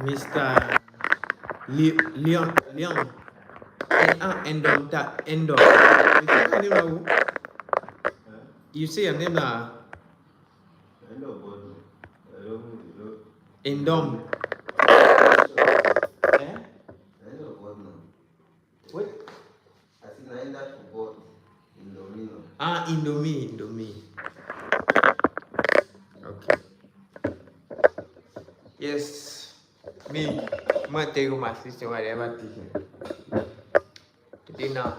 Mr. Leon. Endom. Endom. You say your name now? You say your name now? Endom. Eh? What? Indomie. Okay. Yes. Me. I'm going to tell you my sister whatever teaching. Today now,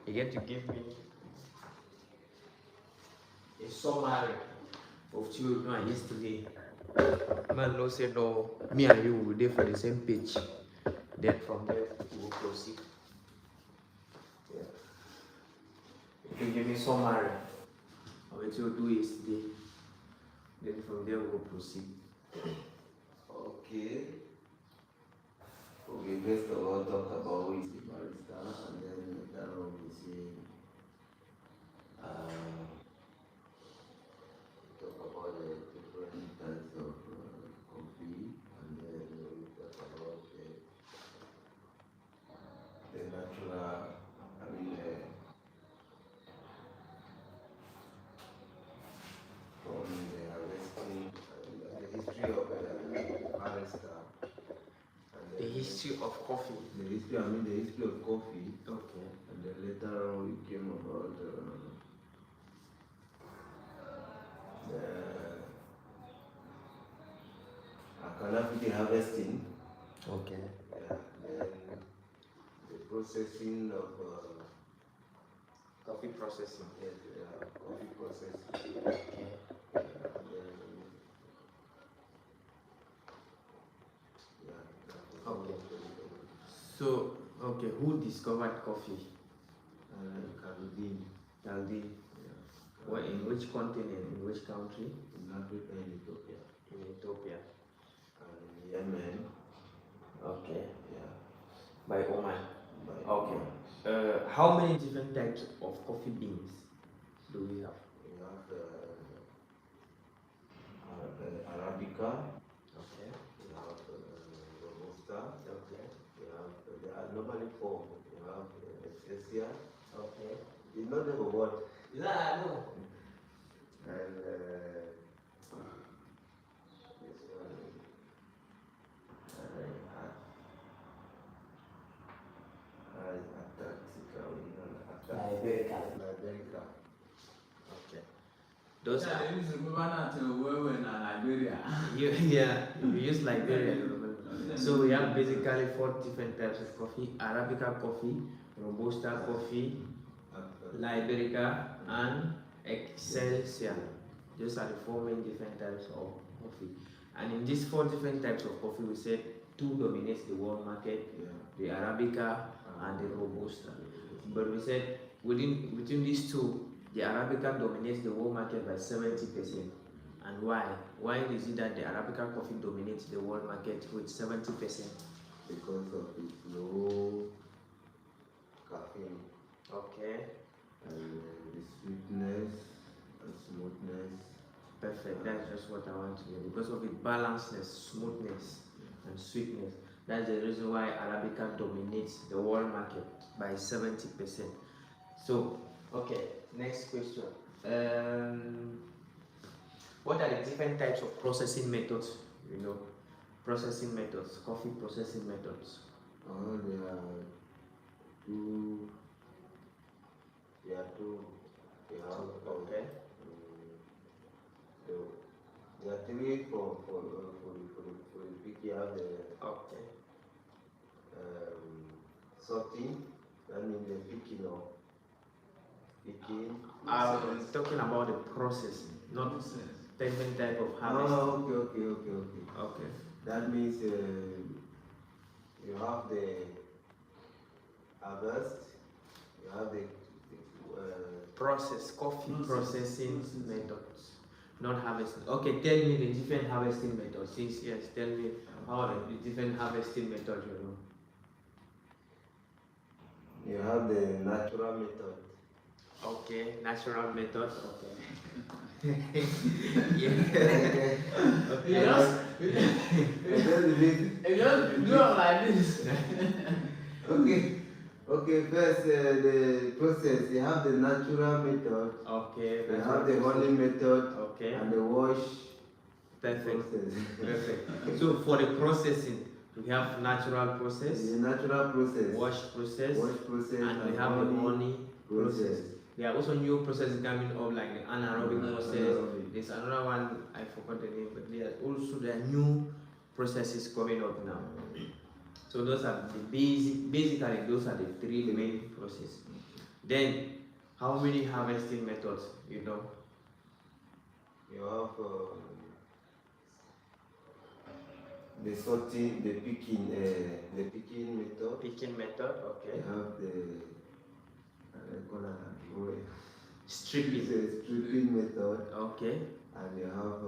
you get to give me a summary of children yesterday. Man no say no, me and you will be there for the same page. Then from there we will proceed. Yeah. If you give me summary of what you do yesterday, then from there we will proceed. Okay. Okay, first of all, talk about who is the barista, and then later on we see, talk about the different types of coffee, and then we talk about the natural, from the harvesting, the history of barista. The history of coffee. The history of coffee. Okay. And then later on we came about the calamity harvesting. Okay. Yeah. Then the processing of Coffee processing. yes, coffee processing. Okay. Okay. So, okay, who discovered coffee? Calvin. Calvin. Yeah. What, in which continent? In which country? In Africa and Ethiopia. In Ethiopia. And Yemen. Okay. Yeah. By Oman. By Okay. Oman. How many different types of coffee beans do we have? We have Arabica. Okay. We have Robusta. Okay. We have, there are normally four. We have Excelsior. Okay. You know them or what? Yeah, I know. And this one, Liberica. Okay. Those are. Yeah, this is Ghana to where in Liberia. Yeah, we use Liberia. So we have basically 4 different types of coffee: Arabica coffee, Robusta coffee, Liberica, and Excelsior. Those are the 4 main different types of coffee. And in these 4 different types of coffee, we said 2 dominates the world market: the Arabica and the Robusta. But we said between these 2, the Arabica dominates the world market by 70%. And why? Why is it that the Arabica coffee dominates the world market with 70%? Because of its low caffeine. Okay. And the sweetness and smoothness. Perfect. That's just what I want to hear. Because of its balancedness, smoothness, and sweetness. That's the reason why Arabica dominates the world market by 70%. So, okay, next question. What are the different types of processing methods? Processing methods, coffee processing methods. There are two. There are two. Okay. So there are 3 for the peak. You have the Okay. sorting. That means the picking. I'm talking about the processing, not different type of harvesting. Okay. That means you have the harvest. You have the process, coffee processing methods, not harvesting. Okay, tell me the different harvesting methods. Since yes, tell me how the different harvesting methods you have the natural method. Okay, natural method. Okay. Yeah. You Okay. just, you just do it like this. Okay, first the process, you have the natural method, Okay. you That's have what the you honey said. method, Okay. and the wash Perfect. process. Perfect. So for the processing, we have natural process, The natural process, wash process, wash process, and we have the honey process. There are also new processes coming up like the anaerobic process. Anaerobic. There's another one, I forgot the name, but there are new processes coming up now. So those are the basically those are the three main processes. Then how many harvesting methods, you know? You have the sorting, the picking method. Picking method, okay. You have the Stripping, it's a stripping method, okay. and you have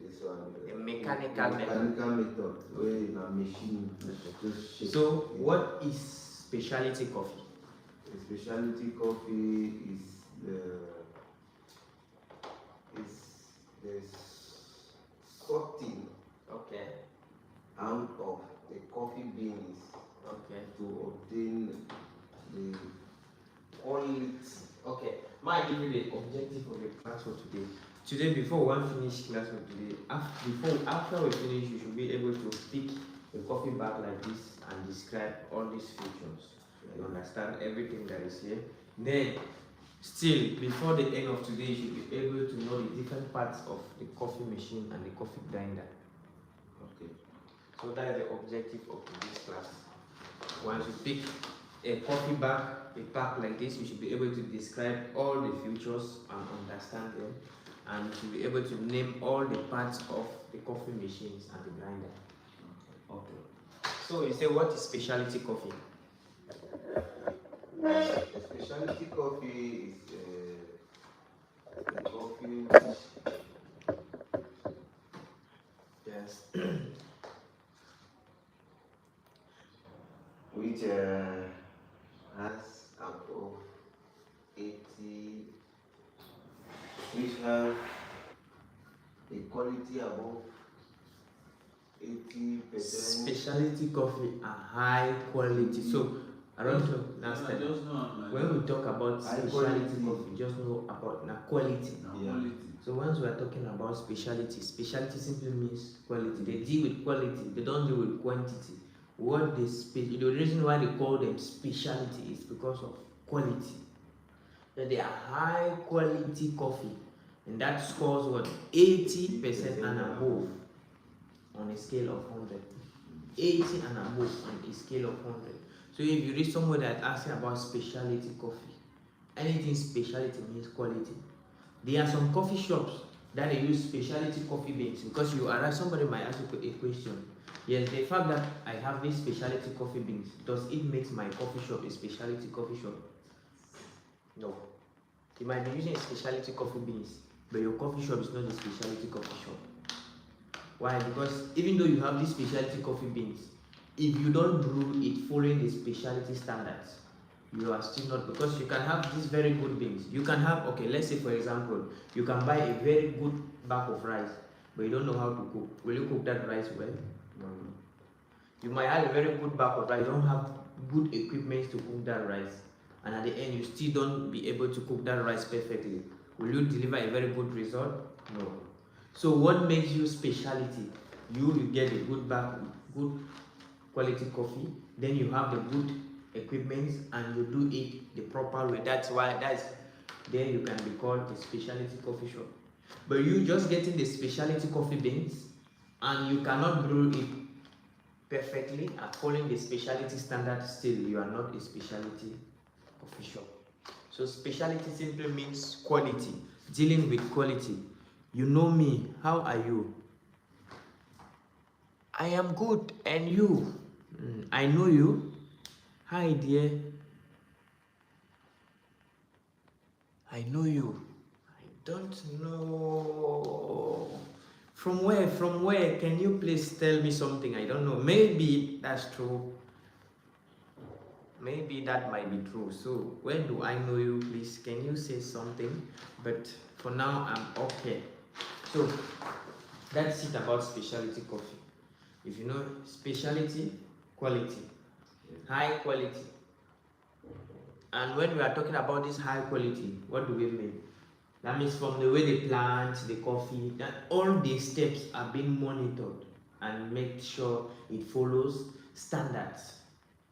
this one. A mechanical method where in a machine just shake. So what is specialty coffee? The specialty coffee is the sorting Okay, out of the coffee beans okay. to obtain the quality. Okay, might give you the objective of the class for today. Today, before one finish class for today, after we finish, you should be able to pick a coffee bag like this and describe all these features. You understand everything that is here. Then, still, before the end of today, you should be able to know the different parts of the coffee machine and the coffee grinder. Okay. So that is the objective of this class. Once you pick a coffee bag, a pack like this, you should be able to describe all the features and understand them, and you should be able to name all the parts of the coffee machines and the grinder. Okay. So you say, what is specialty coffee? A specialty coffee is a coffee which Yes. which has above 80, which have a quality above 80%. Specialty coffee are high quality. So I don't know. Last time, Just know on my when we talk about High specialty quality. coffee, just know about the quality. Yeah. quality. So once we are talking about specialty simply means quality. They deal with quality. They don't deal with quantity. The reason why they call them specialty is because of quality. That they are high quality coffee, and that scores what 80% and above on a scale of 100. 80 and above on a scale of 100. So if you read somewhere that asks about specialty coffee, anything specialty means quality. There are some coffee shops that they use specialty coffee beans because somebody might ask you a question. Yes, the fact that I have this specialty coffee beans, does it make my coffee shop a specialty coffee shop? No. You might be using specialty coffee beans, but your coffee shop is not a specialty coffee shop. Why? Because even though you have these specialty coffee beans, if you don't brew it following the specialty standards, you are still not, because you can have these very good beans. You can have, okay, let's say for example, you can buy a very good bag of rice, but you don't know how to cook. Will you cook that rice well? No. You might have a very good bag of rice, you don't have good equipment to cook that rice, and at the end you still don't be able to cook that rice perfectly. Will you deliver a very good result? No. So what makes you specialty? You get a good bag, good quality coffee, then you have the good equipment and you do it the proper way. Then you can be called a specialty coffee shop. But you just getting the specialty coffee beans and you cannot brew it perfectly and following the specialty standard, still you are not a specialty coffee shop. So specialty simply means quality, dealing with quality. You know me, how are you? I am good, and you? I know you. Hi dear. I know you. I don't know. From where? From where? Can you please tell me something? I don't know. Maybe that's true. maybe that might be true. So when do I know you? Please, can you say something? But for now, I'm okay. So that's it about specialty coffee. If you know specialty, quality, high quality. And when we are talking about this high quality, what do we mean? That means from the way they plant the coffee, that all the steps are being monitored and make sure it follows standards.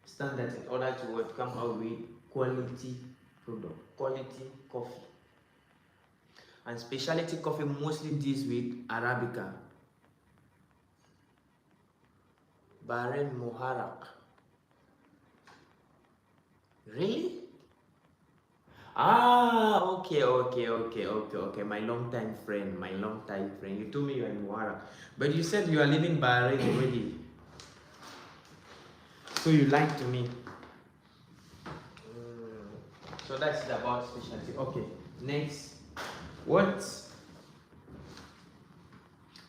Standards in order to come out with quality product, quality coffee. And specialty coffee mostly deals with Arabica, Bahrain Muharraq. Really? Ah, okay. My long time friend. You told me you are in Muharraq, but you said you are living Bahrain already. So you lied to me. So that's about specialty. Okay, next. What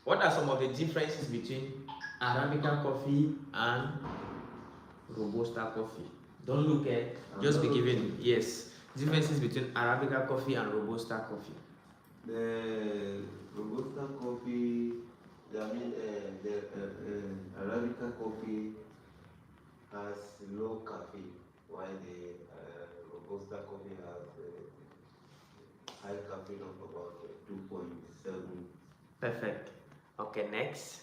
are some of the differences between Arabica coffee and Robusta coffee? Don't look at, just be given, yes. Differences between Arabica coffee and Robusta coffee. The Robusta coffee, the Arabica coffee has low caffeine, while the Robusta coffee has high caffeine of about 2.7. Perfect. Okay, next.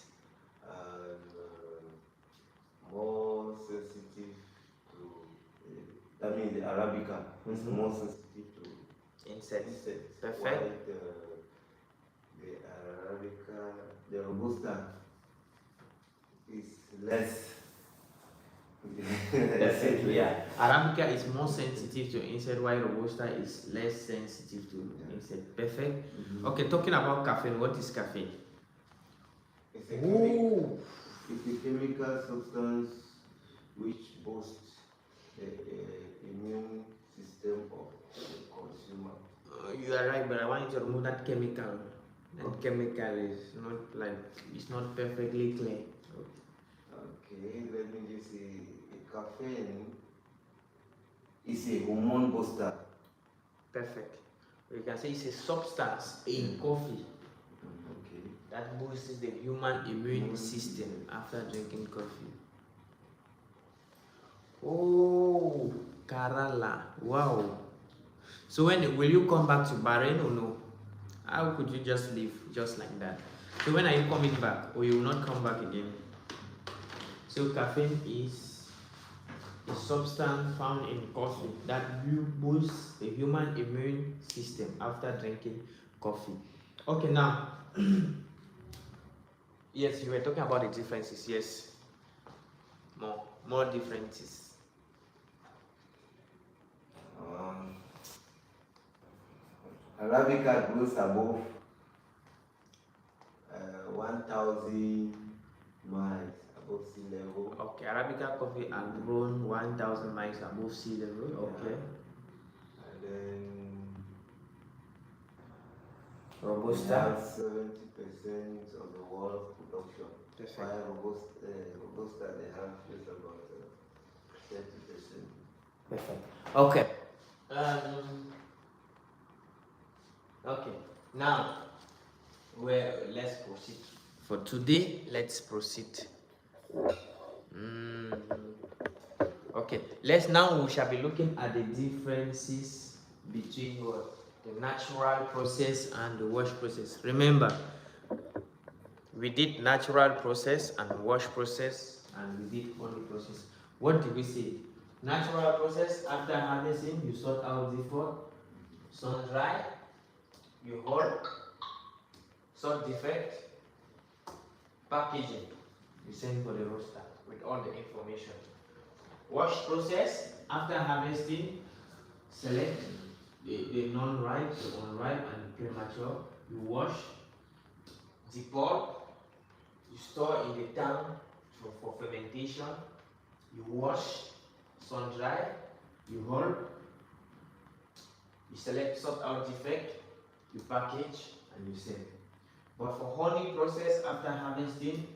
And more sensitive to, the Arabica is more sensitive to Insects. Perfect. While the Arabica, the Robusta is less. Yeah. Arabica is more sensitive to insect, while Robusta is less sensitive to insect. Perfect. Okay, talking about caffeine, what is caffeine? It's a chemical substance which boosts the immune system of the consumer. You are right, but I want you to remove that chemical. That chemical is not it's not perfectly clear. Okay, let me just say, caffeine is a hormone booster. Perfect. You can say it's a substance in coffee that boosts the human immune system after drinking coffee. Oh, Kerala. Wow. So when will you come back to Bahrain or no? How could you just leave just like that? So when are you coming back, or you will not come back again? So caffeine is a substance found in coffee that boosts the human immune system after drinking coffee. Okay, now yes, you were talking about the differences. Yes, more differences. Arabica goes above 1,000 miles above sea level. Okay, Arabica coffee has grown 1,000 miles above sea level. Okay. And then Robusta. 70% of the world's production. Perfect. While Robusta, they have just about 30%. Perfect. Okay. Okay. Now, let's proceed. For today, let's proceed. Okay. We shall be looking at the differences between the natural process and the wash process. Remember, we did natural process and wash process, and we did honey process. What did we say? Natural process, after harvesting, you sort out the fault, sun dry, you hold, sort defect, packaging, you send for the roaster with all the information. Wash process, after harvesting, select the non-ripe, the unripe, and the premature. You wash, depulp, you store in the tank for fermentation. You wash, sun dry, you hold, you select, sort out defect, you package, and you sell. But for honey process, after harvesting,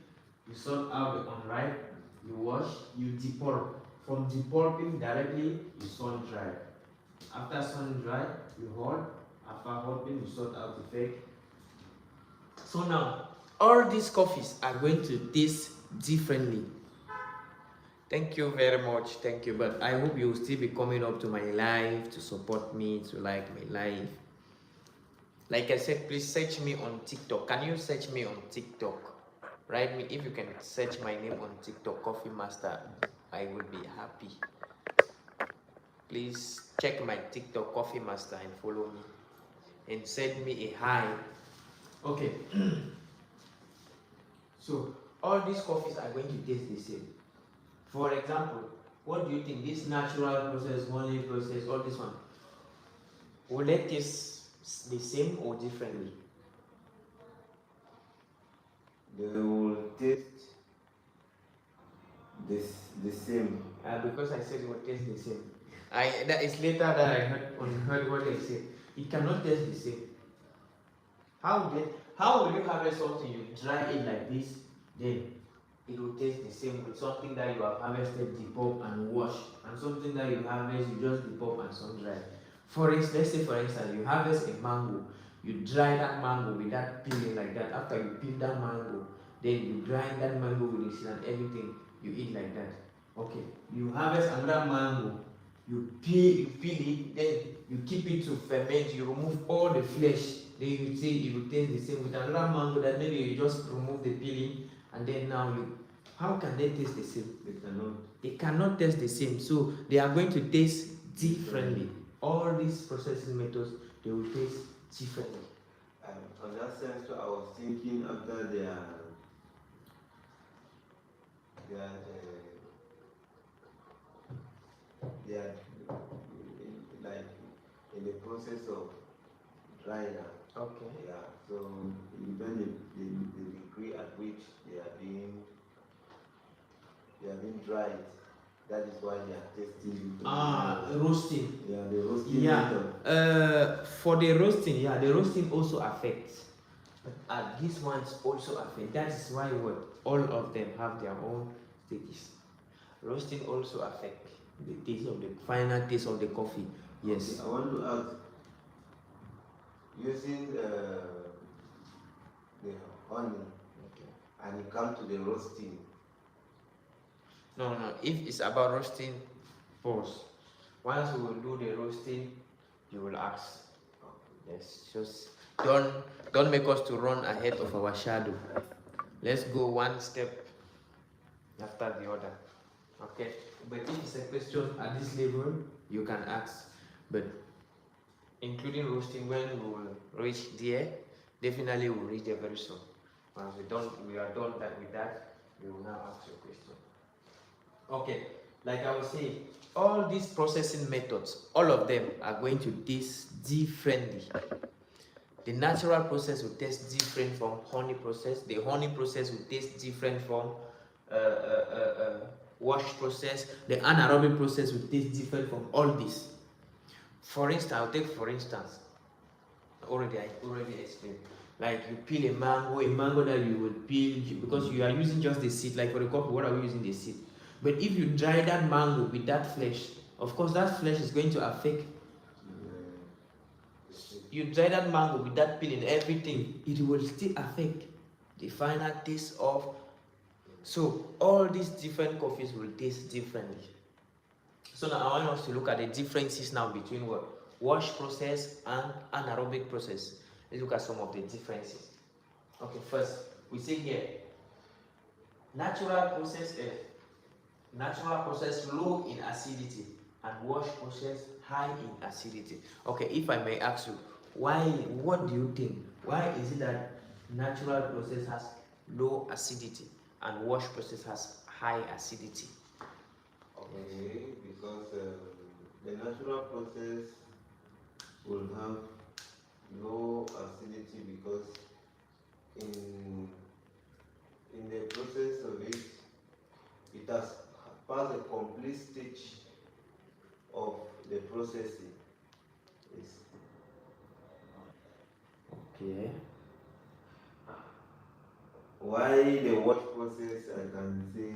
you sort out the unripe, you wash, you depulp. From depulping directly, you sun dry. After sun dry, you hold. After holding, you sort out the fake. So now, all these coffees are going to taste differently. Thank you very much. Thank you. But I hope you will still be coming up to my live to support me, to like my live. Like I said, please search me on TikTok. Can you search me on TikTok? Write me if you can search my name on TikTok, Coffee Master. I will be happy. Please check my TikTok, Coffee Master, and follow me. And send me a hi. Okay. So all these coffees are going to taste the same. For example, what do you think? This natural process, honey process, all this one, will they taste the same or differently? They will taste the same. Because I said it will taste the same. That is later that I heard what they said. It cannot taste the same. How will you harvest something, you dry it like this, then it will taste the same with something that you have harvested, depulp and wash, and something that you harvest, you just depulp and sun dry. Let's say for instance, you harvest a mango, you dry that mango with that peeling like that. After you peel that mango, then you grind that mango with the seed and everything, you eat like that. Okay, you harvest another mango, you peel it, then you keep it to ferment, you remove all the flesh, then you see it will taste the same with another mango that maybe you just remove the peeling, and then now how can they taste the same? They cannot taste the same, so they are going to taste differently. All these processing methods, they will taste differently. On that sense, I was thinking after they are like in the process of drying up. Okay. Yeah. So it depends the degree at which they are being dried. That is why they are tasting. Roasting. Yeah, the roasting. Yeah. For the roasting, the roasting also affects. But these ones also affect. That is why all of them have their own stages. Roasting also affect the taste of the final taste of the coffee. Yes. Okay, I want to ask, using the honey, and you come to the roasting. No. If it's about roasting, pause. Once we will do the roasting, you will ask. Yes, just don't make us to run ahead of our shadow. Let's go one step after the other. Okay. But if it's a question at this level, you can ask. But including roasting, when we will reach there, definitely we'll reach there very soon. Once we are done with that, we will now ask your question. Okay, like I was saying, all these processing methods, all of them are going to taste differently. The natural process will taste different from honey process. The honey process will taste different from wash process. The anaerobic process will taste different from all this. For instance, I'll take for instance, I already explained. Like you peel a mango that you will peel because you are using just the seed. Like for the coffee, what are we using the seed? But if you dry that mango with that flesh, of course that flesh is going to affect. You dry that mango with that peeling, everything, it will still affect the final taste of. So all these different coffees will taste differently. So now I want us to look at the differences now between what? Wash process and anaerobic process. Let's look at some of the differences. Okay, first, we see here, natural process low in acidity and wash process high in acidity. Okay, if I may ask you, what do you think? Why is it that natural process has low acidity and wash process has high acidity? Okay, because the natural process will have low acidity because in the process of it, it has passed a complete stage of the processing. Okay. Why the wash process, I can say,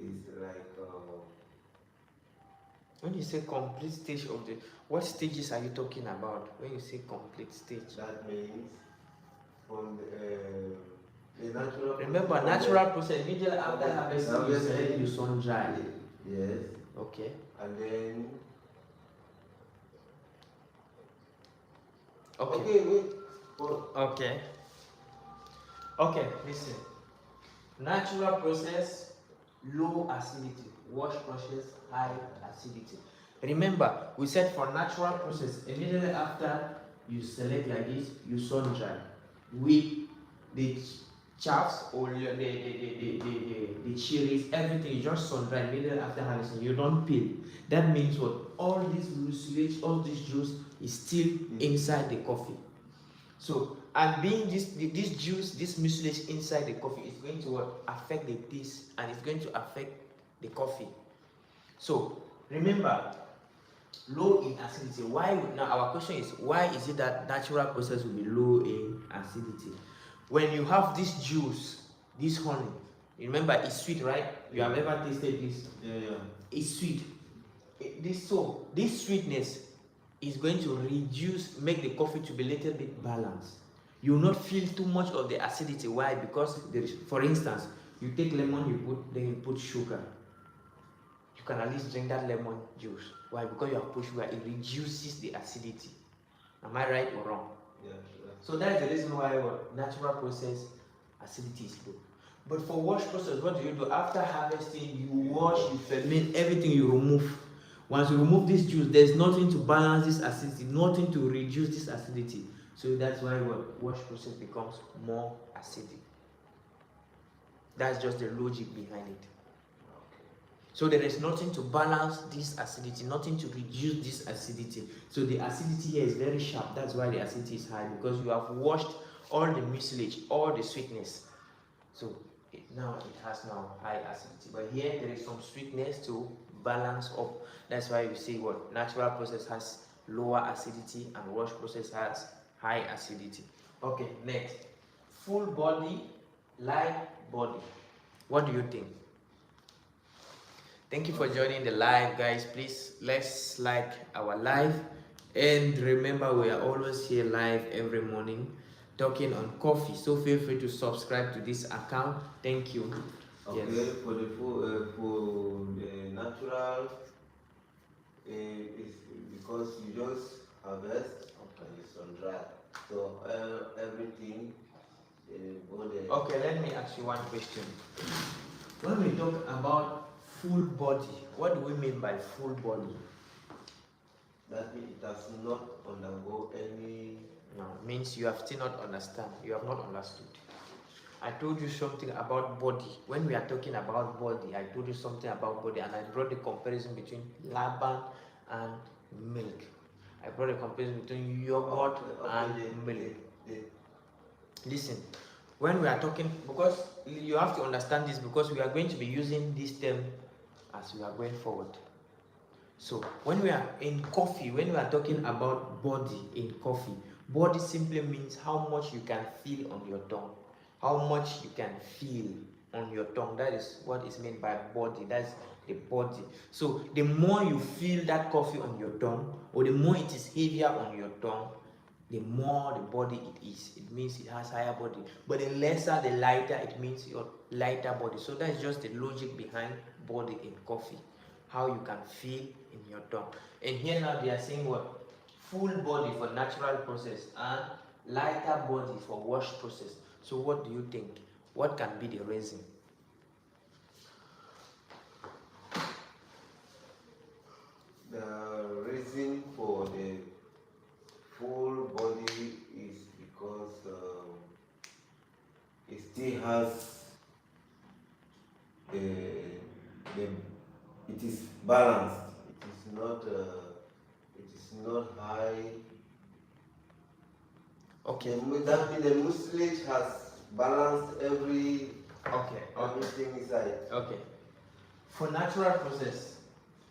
is like When you say complete stage of the, what stages are you talking about? When you say complete stage, That means from the natural. remember natural process. Immediately after harvesting, you select, you sun dry. Yes. Okay. And then. Okay. Okay. Wait. Okay. Okay. Listen. Natural process, low acidity. Wash process, high acidity. Remember, we said for natural process, immediately after you select like this, you sun dry with the chaffs or the cherries, everything. You just sun dry immediately after harvesting. You don't peel. That means what? All this mucilage, all this juice is still inside the coffee. So, and being this juice, this mucilage inside the coffee is going to what? Affect the taste, and it's going to affect the coffee. So remember, low in acidity. Why now? Our question is, why is it that natural process will be low in acidity? When you have this juice, this honey, remember it's sweet, right? You have ever tasted this? Yeah. It's sweet. This sweetness is going to make the coffee to be a little bit balanced. You will not feel too much of the acidity. Why? Because there is, for instance, you take lemon, then you put sugar. You can at least drink that lemon juice. Why? Because you have put sugar, it reduces the acidity. Am I right or wrong? Yeah. So that is the reason why natural process acidity is low. But for wash process, what do? After harvesting, you wash, you ferment, everything you remove. Once you remove this juice, there's nothing to balance this acidity, nothing to reduce this acidity. So that's why wash process becomes more acidic. That's just the logic behind it. So there is nothing to balance this acidity, nothing to reduce this acidity. So the acidity here is very sharp. That's why the acidity is high, because you have washed all the mucilage, all the sweetness. So now it has high acidity. But here there is some sweetness to balance up. That's why we say what natural process has lower acidity and wash process has high acidity. Okay, next. Full body, light body. What do you think? Thank you for joining the live, guys. Please let's like our live, and remember we are always here live every morning talking on coffee. So feel free to subscribe to this account. Thank you. Okay, yes. For the natural, it's because you just harvest and you sun dry. So everything. Okay, let me ask you one question. When we talk about full body, what do we mean by full body? That means it does not undergo any. No, it means you have still not understand. You have not understood. I told you something about body. When we are talking about body, I told you something about body, and I brought the comparison between Laban and milk. I brought a comparison between yogurt and milk. Listen, when we are talking, because you have to understand this, because we are going to be using this term as we are going forward. So when we are in coffee, when we are talking about body in coffee, body simply means how much you can feel on your tongue. How much you can feel on your tongue. That is what is meant by body. That's the body. So the more you feel that coffee on your tongue, or the more it is heavier on your tongue, the more the body it is. It means it has higher body. But the lesser, the lighter, it means your lighter body. So that's just the logic behind body in coffee. How you can feel in your tongue. And here now they are saying what? Full body for natural process and lighter body for wash process. So what do you think? What can be the reason? The reason for the full body is because it still has it is balanced. It is not high. Okay. That means the mucilage has balanced everything inside. Okay. For natural process,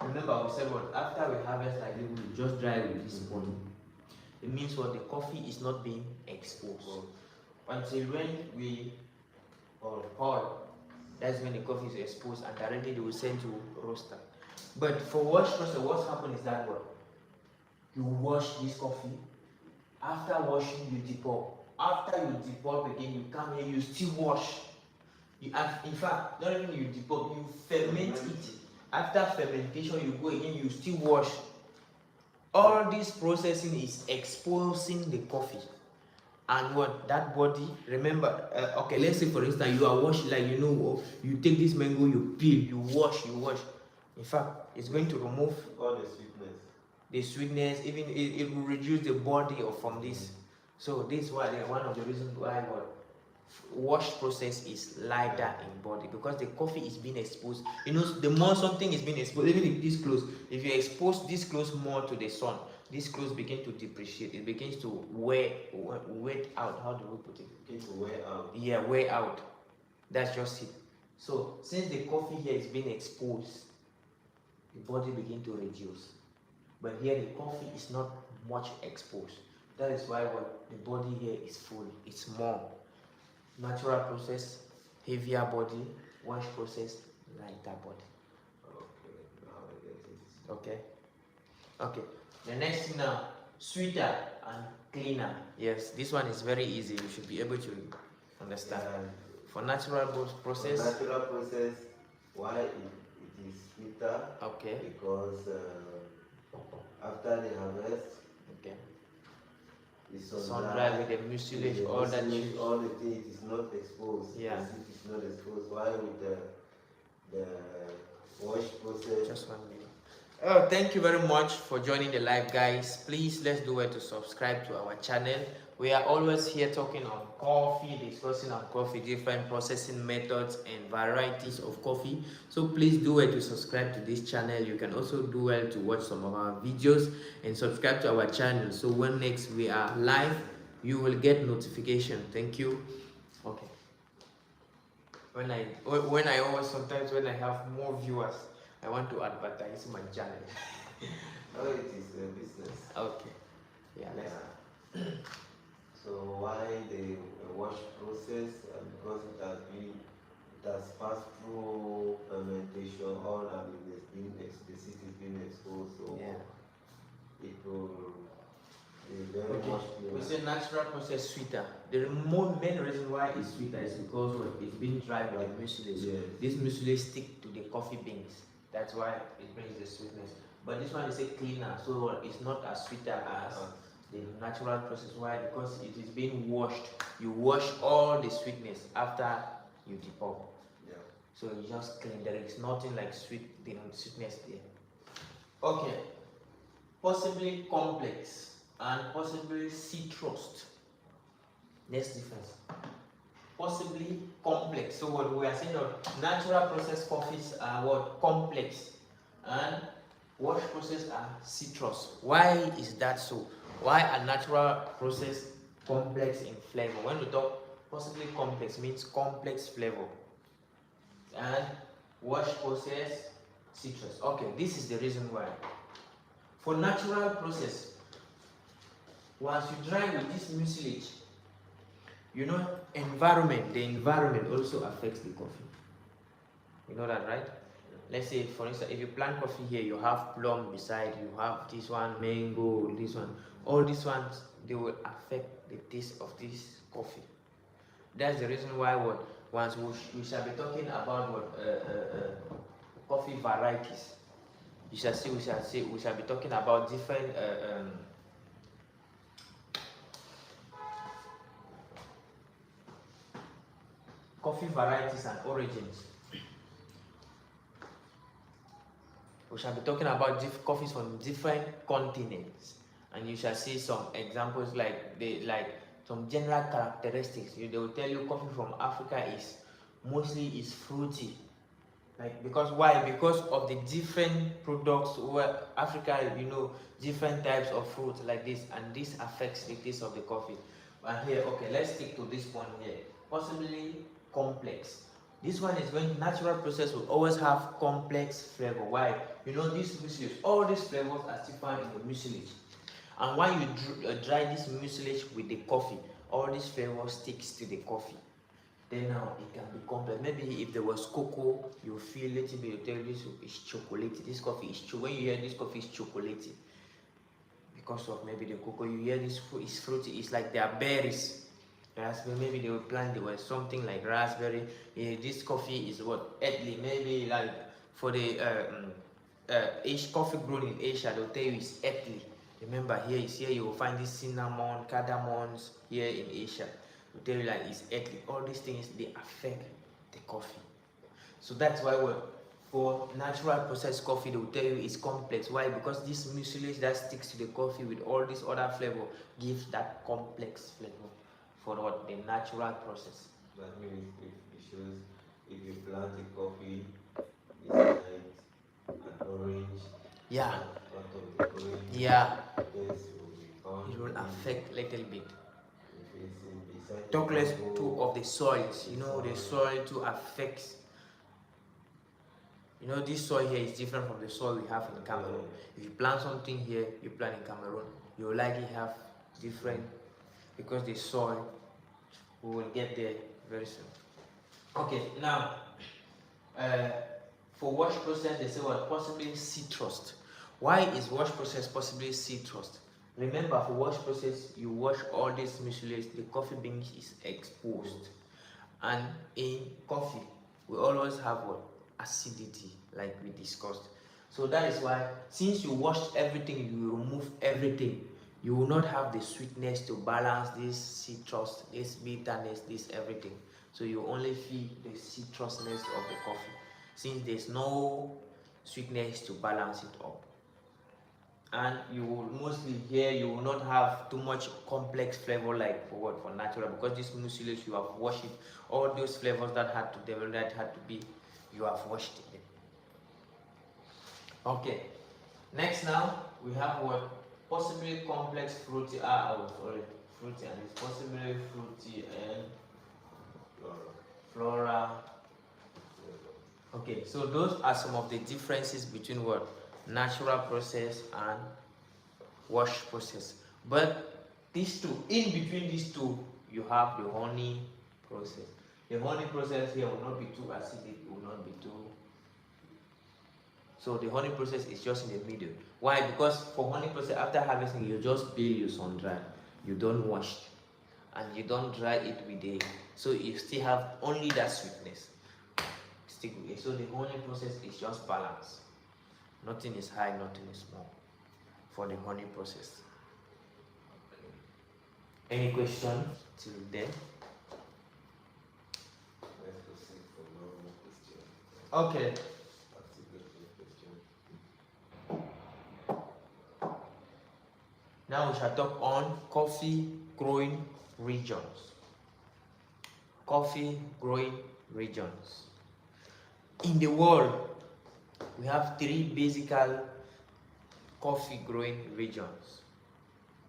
remember we said what? After we harvest, like we just dry with this body. It means what? The coffee is not being exposed. Until when we pour, that's when the coffee is exposed, and directly they will send to roaster. But for wash process, what's happened is that what? You wash this coffee. After washing, you depot. After you depot again, you come here, you still wash. You have, in fact, not even you depot, you ferment it. After fermentation, you go again, you still wash. All this processing is exposing the coffee. And what that body, remember, okay, let's say for instance, you are washing, like you take this mango, you peel, you wash. In fact, it's going to remove all the sweetness. The sweetness, even it will reduce the body of from this. So this is why one of the reasons why what wash process is lighter in body, because the coffee is being exposed. The more something is being exposed, even if this close, if you expose this close more to the sun, this close begin to depreciate. It begins to wear out. How do we put it? Begin to wear out. Yeah, wear out. That's just it. So since the coffee here is being exposed, the body begin to reduce. But here the coffee is not much exposed. That is why what the body here is full. It's more. Natural process, heavier body. Wash process, lighter body. Okay, now I get it. Okay. Okay. The next thing now, sweeter and cleaner. Yes, this one is very easy. You should be able to understand. For natural process. For natural process, why it is sweeter? Okay. Because after the harvest, Okay. the Sun dry with the mucilage, all that. All the things is not exposed. Yeah. The seed is not exposed. Why with the wash process? Just 1 minute. Oh, thank you very much for joining the live, guys. Please let's do it to subscribe to our channel. We are always here talking on coffee, discussing on coffee, different processing methods and varieties of coffee. So please do it to subscribe to this channel. You can also do well to watch some of our videos and subscribe to our channel. So when next we are live, you will get notification. Thank you. Okay. When I always sometimes when I have more viewers, I want to advertise my channel. Oh, it is a business. Okay. Yeah. Let's. So why the wash process? Because it has passed through fermentation. All of it has been the seed is being exposed. So Yeah. it will be very Okay. much We cleaner. say natural process sweeter. The main reason why it's sweeter is because it's been dried by mucilage. Yes. This mucilage stick to the coffee beans. That's why it brings the sweetness. But this one is a cleaner, so it's not as sweeter as the natural process. Why? Because it is being washed. You wash all the sweetness after you depot. Yeah. So you just clean. There is nothing like sweetness there. Okay. Possibly complex and possibly citrus. Next difference. Possibly complex. So what we are saying that natural process coffees are what? Complex. And wash process are citrus. Why is that so? Why a natural process complex in flavor? When we talk possibly complex, means complex flavor. And wash process citrus. Okay, this is the reason why. For natural process, once you dry with this mucilage, the environment also affects the coffee. You know that, right? Let's say, for instance, if you plant coffee here, you have plum beside, you have this one, mango, this one. All these ones, they will affect the taste of this coffee. That's the reason why once we shall be talking about coffee varieties. We shall be talking about different coffee varieties and origins. We shall be talking about coffees from different continents, and you shall see some examples like some general characteristics. They will tell you coffee from Africa is mostly fruity. Because why? Because of the different products where Africa, different types of fruit like this, and this affects the taste of the coffee. And here, okay, let's stick to this one here. Possibly complex. This one is going natural process will always have complex flavor. Why? This mucilage, all these flavors are still found in the mucilage. And when you dry this mucilage with the coffee, all these flavors sticks to the coffee. then now it can be complex. Maybe if there was cocoa, you feel a little bit, you tell this is chocolatey, this coffee is when you hear this coffee is chocolatey, because of maybe the cocoa, you hear this fruit is fruity, it's like they are berries. Raspberry, maybe they were planted, there was something like raspberry. This coffee is what? Earthly, maybe like for the coffee grown in Asia, they'll tell you it's earthly. Remember, here you will find this cinnamon, cardamoms here in Asia. They'll tell you like it's earthly. All these things, they affect the coffee. So that's why for natural processed coffee, they will tell you it's complex. Why? Because this mucilage that sticks to the coffee with all this other flavor gives that complex flavor for what the natural process. That means it shows if you plant a coffee, it's like an orange. Yeah. Part of the orange. Yeah. It will affect a little bit. If it's beside Talk less too of the soils. You know, the soil too affects. You know, this soil here is different from the soil we have in Cameroon. If you plant something here, you plant in Cameroon, you will likely have different, because the soil, we will get there very soon. Okay, now, for wash process, they say what? Possibly citrus. Why is wash process possibly citrus? Remember, for wash process, you wash all these mucilage, the coffee bean is exposed. And in coffee, we always have what? Acidity, like we discussed. So that is why, since you washed everything, you remove everything, you will not have the sweetness to balance this citrus, this bitterness, this everything. So you only feel the citrusness of the coffee, since there's no sweetness to balance it up. And you will mostly here, you will not have too much complex flavor like for natural, because this mucilage, you have washed it, all those flavors that had to develop, that had to be, you have washed it. Okay, next now we have what? Possibly complex fruity, fruity, and it's possibly fruity and flora. Okay, so those are some of the differences between what? Natural process and wash process. But these two, in between these two, you have the honey process. The honey process here will not be too acidic, will not be too. So the honey process is just in the middle. Why? Because for honey process, after harvesting, you just peel your sun dry. You don't wash, and you don't dry it with the. So you still have only that sweetness. Stick with it. So the honey process is just balance. Nothing is high, nothing is small for the honey process. Any question till then? Let's proceed for normal question. Okay. Now we shall talk on coffee growing regions. Coffee growing regions. In the world, we have three basic coffee growing regions.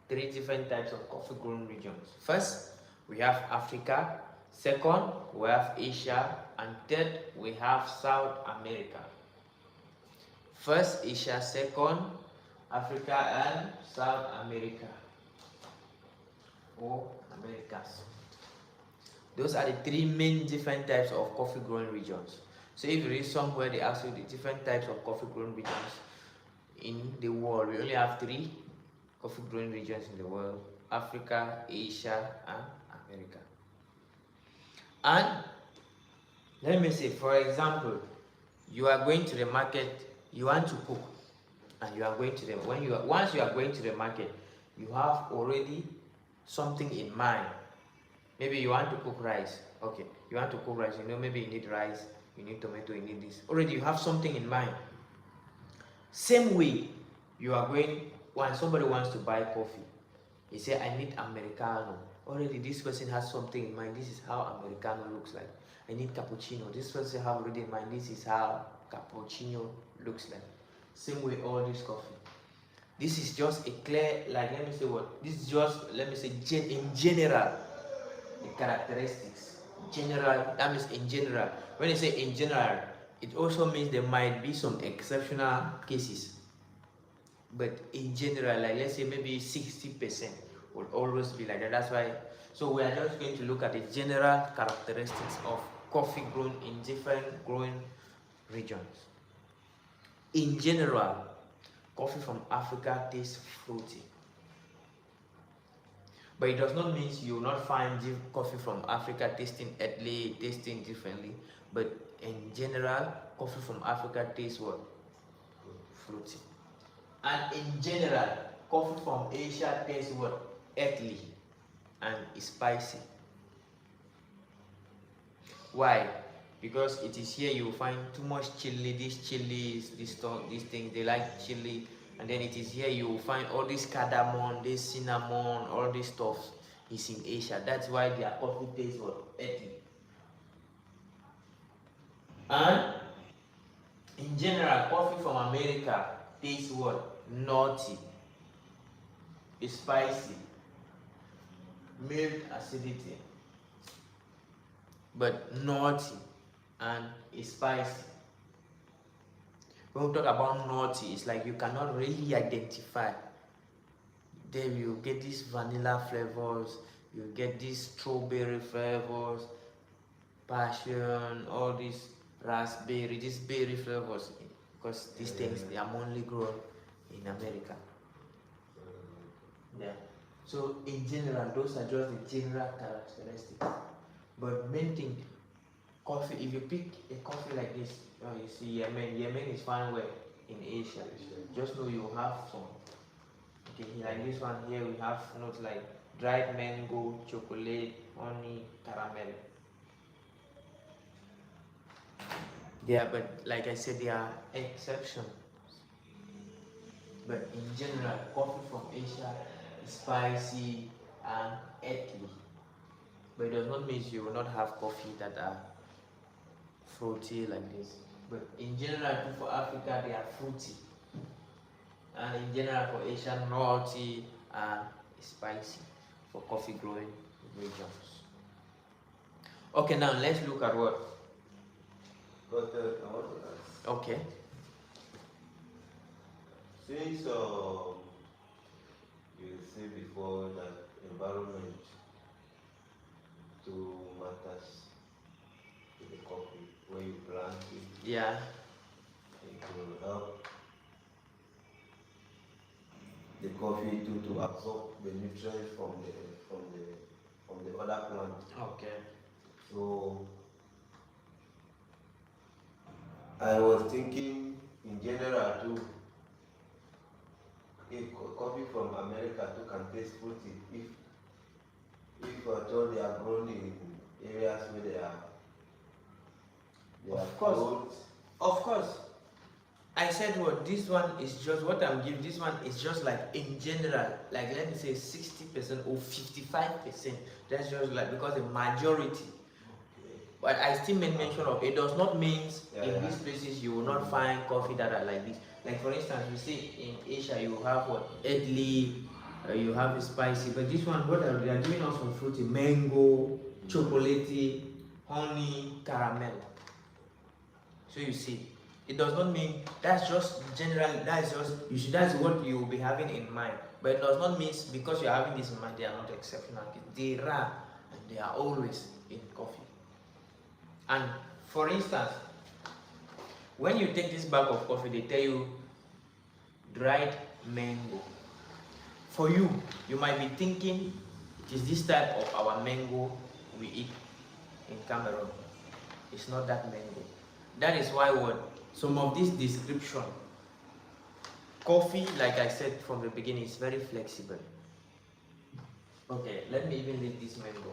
Three different types of coffee growing regions. First, we have Africa. Second, we have Asia. And third, we have South America. First, Asia. Second, Africa and South America, or Americas. Those are the three main different types of coffee growing regions. So if you read somewhere, they ask you the different types of coffee growing regions in the world. We only have three coffee growing regions in the world: Africa, Asia, and America. And let me say, for example, you are going to the market, you want to cook, and you are going to the once you are going to the market, you have already something in mind. Maybe you want to cook rice. Okay, you want to cook rice, you know, maybe you need rice, you need tomato, you need this. Already you have something in mind. Same way, you are going, when somebody wants to buy coffee, he say, I need Americano. Already this person has something in mind. This is how Americano looks like. I need cappuccino. This person have already in mind. This is how cappuccino looks like. Same way, all this coffee. This is just a clear, like, let me say what? This is just, let me say, in general, the characteristics. General, that means in general. When you say in general, it also means there might be some exceptional cases. But in general, like, let's say maybe 60% will always be like that. That's why So we are just going to look at the general characteristics of coffee grown in different growing regions. In general, coffee from Africa tastes fruity. But it does not mean you will not find coffee from Africa tasting earthly, tasting differently. But in general, coffee from Africa tastes what? Fruity. And in general, coffee from Asia tastes what? Earthly and spicy. Why? Because it is here you will find too much chili, these chilies, these things, they like chili. And then it is here you will find all this cardamom, this cinnamon, all this stuff is in Asia. That's why their coffee tastes what? Earthy. And in general, coffee from America tastes what? Nutty, spicy, mild acidity, but nutty and spicy. When we talk about nutty, it's like you cannot really identify. Then you get these vanilla flavors, you get these strawberry flavors, passion, all these raspberry, these berry flavors, because these things they are only grown in America. Yeah. So in general, those are just the general characteristics. But main thing, coffee. If you pick a coffee like this, you see Yemen is found where in Asia. Just know you have some. Okay, like this one here, we have notes like dried mango, chocolate, honey, caramel. Yeah, but like I said, there are exceptions. But in general, coffee from Asia is spicy and earthy. But it does not mean you will not have coffee that are fruity like this. But in general, for Africa, they are fruity. And in general, for Asia, nutty and spicy for coffee growing regions. Okay, now let's look at what? But I want to ask. Okay. Since you said before that environment to matters to the coffee where you plant it, Yeah. it will help the coffee to absorb the nutrients from the other plant. Okay. So I was thinking in general too, if coffee from America too can taste fruity, if at all they are grown in areas where they are Of course. cold. Of course. I said what this one is just what I'm giving. This one is just like in general, like let me say 60% or 55%. That's just like because the majority. But I still made mention of it does not mean in these places you will not find coffee that are like this. Like for instance, you see in Asia you have what earthly, you have spicy, but this one what they are giving us some fruity, mango, chocolatey, honey, caramel. So you see, it does not mean that's just general. That's just that's what you will be having in mind. But it does not mean because you're having this in mind they are not exceptional. They are, and they are always in coffee. And for instance, when you take this bag of coffee, they tell you dried mango. For you, you might be thinking it is this type of our mango we eat in Cameroon. It's not that mango. That is why what some of this description, coffee, like I said from the beginning, is very flexible. Okay, let me even leave this mango.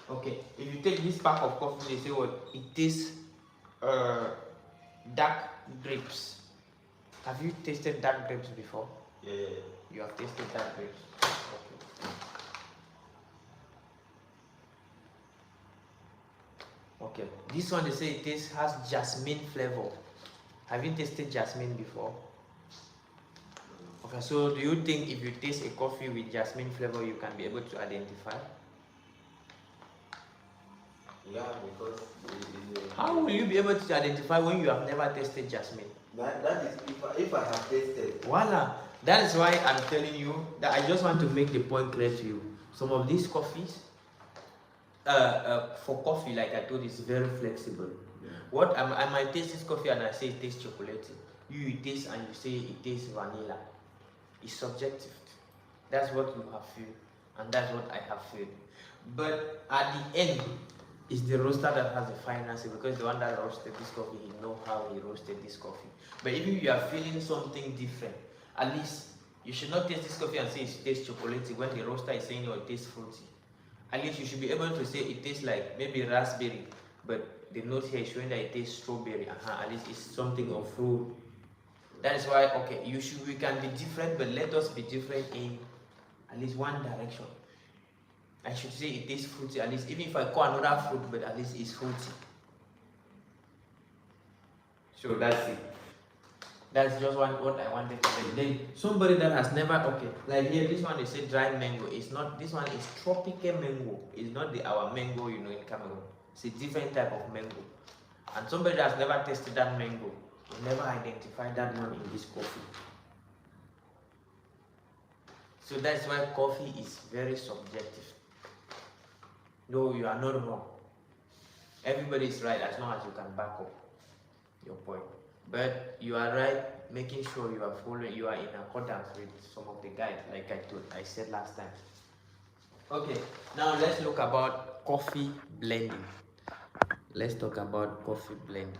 Okay, if you take this pack of coffee, they say what it tastes dark grapes. Have you tasted dark grapes before? Yeah. You have tasted dark grapes. Okay. Okay. This one they say it has jasmine flavor. Have you tasted jasmine before? Okay, so do you think if you taste a coffee with jasmine flavor you can be able to identify? Yeah, because How will you be able to identify when you have never tasted jasmine? That is if I have tasted. Voila. That is why I'm telling you that I just want to make the point clear to you. Some of these coffees, for coffee, like I told you, is very flexible. What I might taste this coffee and I say it tastes chocolate. You taste and you say it tastes vanilla. It's subjective. That's what you have feel, and that's what I have feel. But at the end, it's the roaster that has the final say, because the one that roasted this coffee, he know how he roasted this coffee. But if you are feeling something different, at least you should not taste this coffee and say it tastes chocolatey when the roaster is saying, oh, it tastes fruity. At least you should be able to say it tastes like maybe raspberry, but the note here is showing that it tastes strawberry. At least it's something of fruit. That is why, okay, we can be different, but let us be different in at least one direction. I should say it tastes fruity, at least, even if I call another fruit, but at least it's fruity. So that's it. That's just what I wanted to say. Then somebody that has never, okay, like here, this one they say dry mango. It's not, this one is tropical mango. It's not our mango, in Cameroon. It's a different type of mango. And somebody that has never tasted that mango will never identify that one in this coffee. So that's why coffee is very subjective. No, you are not wrong. Everybody is right as long as you can back up your point. But you are right, making sure you are in accordance with some of the guides, like I said last time. Okay, now let's look about coffee blending. Let's talk about coffee blending.